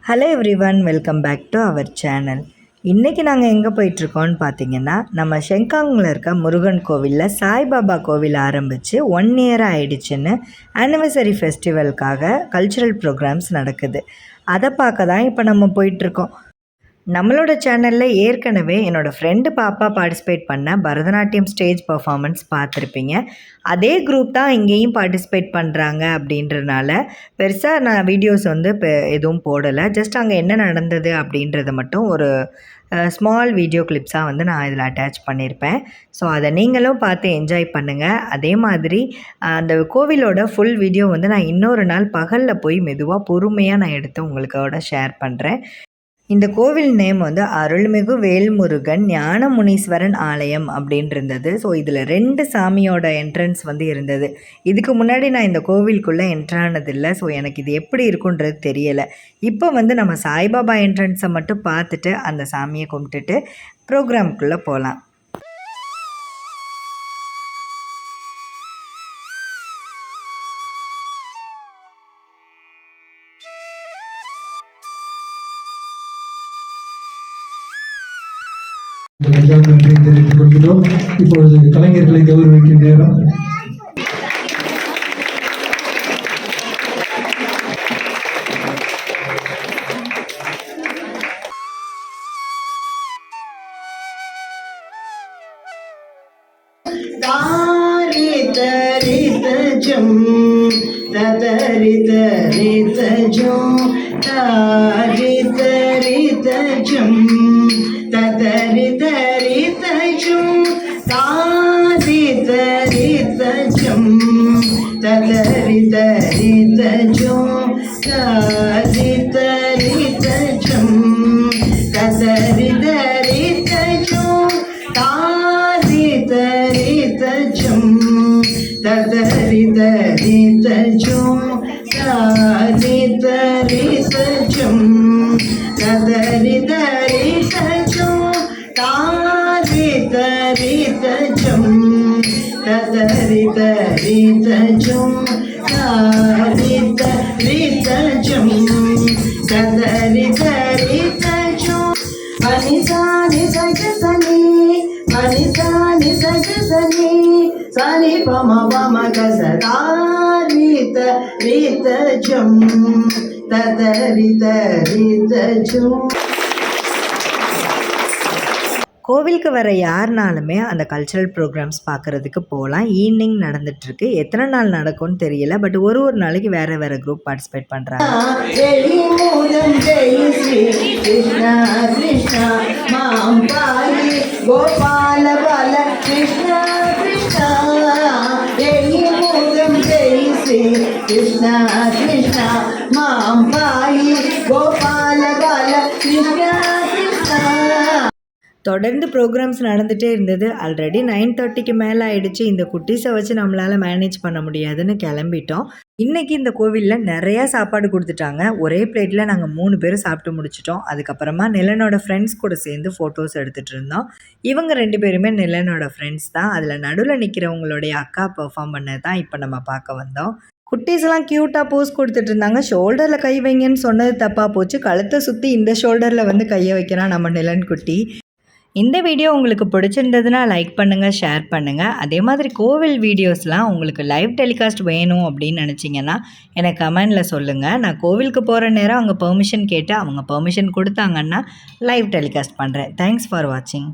Hello everyone, welcome back to our channel. இன்றைக்கி நாங்கள் எங்கே போயிட்டுருக்கோன்னு பார்த்தீங்கன்னா, நம்ம ஷெங்காங்கில் இருக்க முருகன் கோவிலில் சாய்பாபா கோவில் ஆரம்பித்து 1 இயர் ஆகிடுச்சின்னு ஆனிவர்சரி ஃபெஸ்டிவலுக்காக கல்ச்சுரல் ப்ரோக்ராம்ஸ் நடக்குது. அதை பார்க்க தான் இப்போ நம்ம போயிட்டுருக்கோம். நம்மளோட சேனலில் ஏற்கனவே என்னோடய ஃப்ரெண்டு பாப்பா பார்ட்டிசிபேட் பண்ண பரதநாட்டியம் ஸ்டேஜ் பர்ஃபார்மன்ஸ் பார்த்துருப்பீங்க. அதே குரூப் தான் இங்கேயும் பார்ட்டிசிபேட் பண்ணுறாங்க அப்படின்றனால பெருசாக நான் வீடியோஸ் வந்து இப்போ எதுவும் போடலை. ஜஸ்ட் அங்கே என்ன நடந்தது அப்படின்றத மட்டும் ஒரு ஸ்மால் வீடியோ கிளிப்ஸாக வந்து நான் இதில் அட்டாச் பண்ணியிருப்பேன். ஸோ அதை நீங்களும் பார்த்து என்ஜாய் பண்ணுங்கள். அதே மாதிரி அந்த கோவிலோட ஃபுல் வீடியோ வந்து நான் இன்னொரு நாள் பகலில் போய் மெதுவாக பொறுமையாக நான் எடுத்து உங்களுக்கோட ஷேர் பண்ணுறேன். இந்த கோவில் நேம் வந்து அருள்மிகு வேல்முருகன் ஞான முனீஸ்வரன் ஆலயம் அப்படின்னு இருந்தது. ஸோ இதில் 2 சாமியோட என்ட்ரன்ஸ் வந்து இருந்தது. இதுக்கு முன்னாடி நான் இந்த கோவிலுக்குள்ளே என்ட்ரானதில்லை. ஸோ எனக்கு இது எப்படி இருக்குன்றது தெரியலை. இப்போ வந்து நம்ம சாய்பாபா என்ட்ரன்ஸை மட்டும் பார்த்துட்டு அந்த சாமியை கும்பிட்டுட்டு ப்ரோக்ராம்குள்ளே போகலாம். நன்றி தெரிவித்துக் கொள்கிறோம். இப்பொழுது கலைஞர்களை கௌரவிக்கும் நேரம். Sani pama pama kasata rita rita jum tata rita rita jum. கோவிலுக்கு வர யாருனாலுமே அந்த கல்ச்சுரல் ப்ரோக்ராம்ஸ் பார்க்குறதுக்கு போகலாம். ஈவினிங் நடந்துகிட்ருக்கு. எத்தனை நாள் நடக்கும்னு தெரியல. பட் ஒரு நாளைக்கு வேறு வேறு குரூப் பார்ட்டிசிபேட் பண்ணுறாங்க. கோபால பால கிருஷ்ணா கிருஷ்ணா கிருஷ்ணா கிருஷ்ணா மாம் பாயி கோபால பால கிருஷ்ணா கிருஷ்ணா. தொடர்ந்து ப்ரோக்ராம்ஸ் நடந்துகிட்டே இருந்தது. ஆல்ரெடி 9:30க்கு மேலே ஆகிடுச்சு. இந்த குட்டீஸை வச்சு நம்மளால் மேனேஜ் பண்ண முடியாதுன்னு கிளம்பிட்டோம். இன்றைக்கி இந்த கோவிலில் நிறையா சாப்பாடு கொடுத்துட்டாங்க. ஒரே பிளேட்டில் நாங்கள் 3 பேர் சாப்பிட்டு முடிச்சிட்டோம். அதுக்கப்புறமா நிலனோட ஃப்ரெண்ட்ஸ் கூட சேர்ந்து ஃபோட்டோஸ் எடுத்துகிட்டு இருந்தோம். இவங்க 2 பேருமே நிலனோட ஃப்ரெண்ட்ஸ் தான். அதில் நடுவில் நிற்கிறவங்களுடைய அக்கா பெர்ஃபார்ம் பண்ணது தான் இப்போ நம்ம பார்க்க வந்தோம். குட்டீஸ்லாம் க்யூட்டாக போஸ் கொடுத்துட்டு இருந்தாங்க. ஷோல்டரில் கை வைங்கன்னு சொன்னது தப்பாக போச்சு. கழுத்தை சுற்றி இந்த ஷோல்டரில் வந்து கையை வைக்கிறான் நம்ம நிலன் குட்டி. இந்த வீடியோ உங்களுக்கு பிடிச்சிருந்ததுன்னா லைக் பண்ணுங்கள், ஷேர் பண்ணுங்கள். அதே மாதிரி கோவில் வீடியோஸ்லாம் உங்களுக்கு லைவ் டெலிகாஸ்ட் வேணும் அப்படின்னு நினச்சிங்கன்னா எனக்கு கமெண்டில் சொல்லுங்கள். நான் கோவிலுக்கு போகிற நேரம் அங்கே பெர்மிஷன் கேட்டு அவங்க பெர்மிஷன் கொடுத்தாங்கன்னா லைவ் டெலிகாஸ்ட் பண்ணுறேன். தேங்க்ஸ் ஃபார் வாட்சிங்.